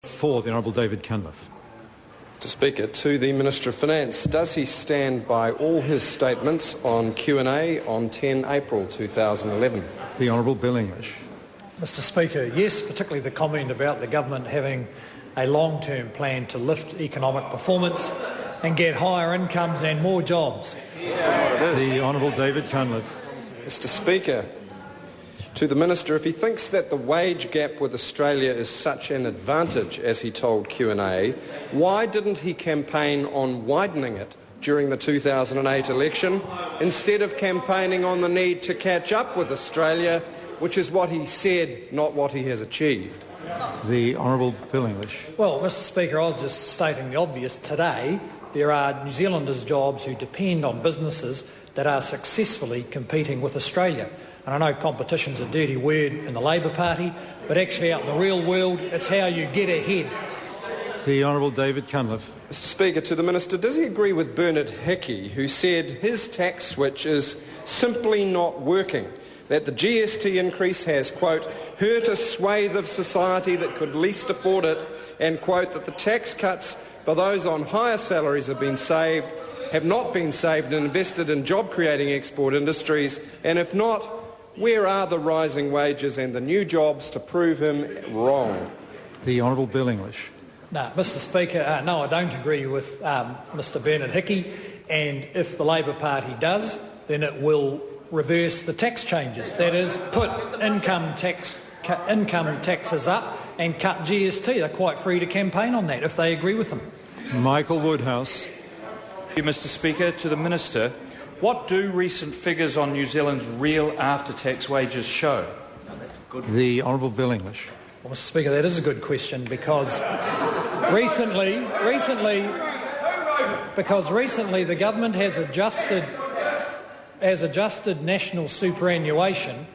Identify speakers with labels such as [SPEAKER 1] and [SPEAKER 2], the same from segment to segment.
[SPEAKER 1] For the Honourable David Cunliffe.
[SPEAKER 2] Mr. Speaker, to the Minister of Finance, does he stand by all his statements on Q&A on 10 April 2011?
[SPEAKER 1] The Honourable Bill English.
[SPEAKER 3] Mr. Speaker, yes, particularly the comment about the government having a long-term plan to lift economic performance and get higher incomes and more jobs.
[SPEAKER 1] The Honourable David Cunliffe.
[SPEAKER 2] Mr. Speaker, to the Minister, if he thinks that the wage gap with Australia is such an advantage, as he told Q&A, why didn't he campaign on widening it during the 2008 election, instead of campaigning on the need to catch up with Australia, which is what he said, not what he has achieved?
[SPEAKER 1] The Honourable Bill English.
[SPEAKER 3] Well, Mr. Speaker, I was just stating the obvious. Today, there are New Zealanders' jobs who depend on businesses that are successfully competing with Australia. And I know competition's a dirty word in the Labor Party, but actually out in the real world, it's how you get ahead.
[SPEAKER 1] The Honourable David Cunliffe.
[SPEAKER 2] Mr. Speaker, to the Minister, does he agree with Bernard Hickey, who said his tax switch is simply not working, that the GST increase has, quote, hurt a swathe of society that could least afford it, and, quote, that the tax cuts for those on higher salaries have not been saved and invested in job-creating export industries, and if not, where are the rising wages and the new jobs to prove him wrong?
[SPEAKER 1] The Honourable Bill English.
[SPEAKER 3] No, Mr. Speaker, no, I don't agree with Mr. Bernard Hickey, and if the Labor Party does, then it will reverse the tax changes. That is, put income taxes up and cut GST. They're quite free to campaign on that if they agree with them.
[SPEAKER 1] Michael Woodhouse.
[SPEAKER 4] Thank you, Mr. Speaker. To the Minister, what do recent figures on New Zealand's real after-tax wages show?
[SPEAKER 1] The Honourable Bill English.
[SPEAKER 3] Well, Mr. Speaker, that is a good question because recently the government has adjusted national superannuation,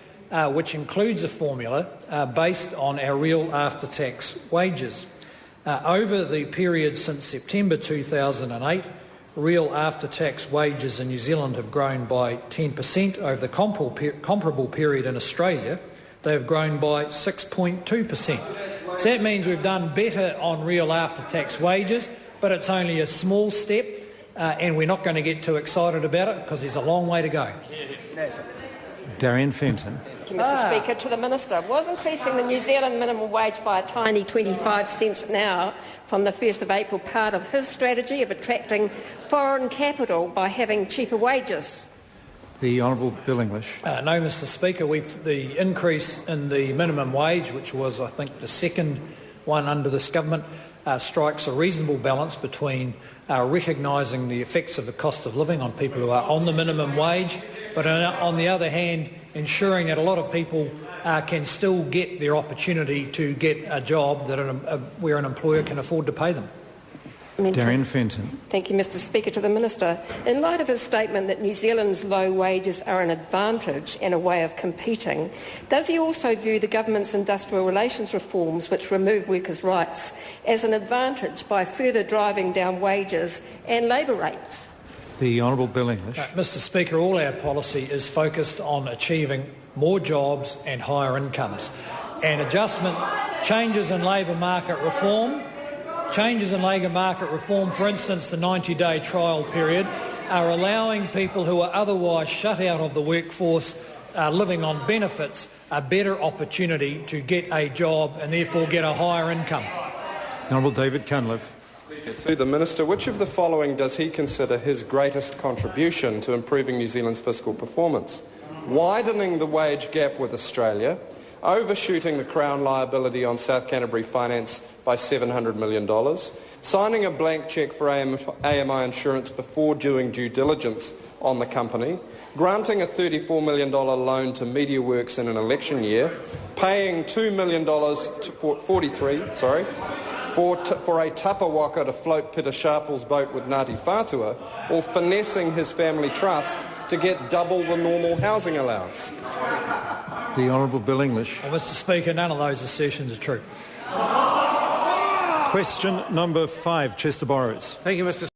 [SPEAKER 3] which includes a formula based on our real after-tax wages. Over the period since September 2008, real after-tax wages in New Zealand have grown by 10%. Over the comparable period in Australia, they have grown by 6.2%. So that means we've done better on real after-tax wages, but it's only a small step, and we're not going to get too excited about it because there's a long way to go.
[SPEAKER 1] Darien Fenton.
[SPEAKER 5] Thank you, Mr. Speaker. To the Minister, was increasing the New Zealand minimum wage by a tiny 25 cents an hour from the 1st of April part of his strategy of attracting foreign capital by having cheaper wages?
[SPEAKER 1] The Honourable Bill English.
[SPEAKER 3] No, Mr. Speaker. The increase in the minimum wage, which was, I think, the second one under this government, strikes a reasonable balance between recognising the effects of the cost of living on people who are on the minimum wage, but on the other hand, ensuring that a lot of people can still get their opportunity to get a job that where an employer can afford to pay them.
[SPEAKER 1] Darien Fenton.
[SPEAKER 5] Thank you, Mr. Speaker. To the Minister, in light of his statement that New Zealand's low wages are an advantage and a way of competing, does he also view the government's industrial relations reforms, which remove workers' rights, as an advantage by further driving down wages and labour rates?
[SPEAKER 1] The Honourable Bill English.
[SPEAKER 3] Mr. Speaker, all our policy is focused on achieving more jobs and higher incomes. And changes in labour market reform, for instance, the 90-day trial period, are allowing people who are otherwise shut out of the workforce, living on benefits, a better opportunity to get a job and therefore get a higher income.
[SPEAKER 1] Honourable David Cunliffe.
[SPEAKER 2] To the Minister, which of the following does he consider his greatest contribution to improving New Zealand's fiscal performance? Widening the wage gap with Australia, overshooting the Crown liability on South Canterbury Finance by $700 million, signing a blank cheque for AMI insurance before doing due diligence on the company, granting a $34 million loan to MediaWorks in an election year, paying $2 million for a Tapawaka to float Peter Sharple's boat with Ngāti Whātua, or finessing his family trust to get double the normal housing allowance?
[SPEAKER 1] The Honourable Bill English.
[SPEAKER 3] Well, Mr. Speaker, none of those assertions are true.
[SPEAKER 1] Question number 5, Chester Borrows.
[SPEAKER 6] Thank you, Mr.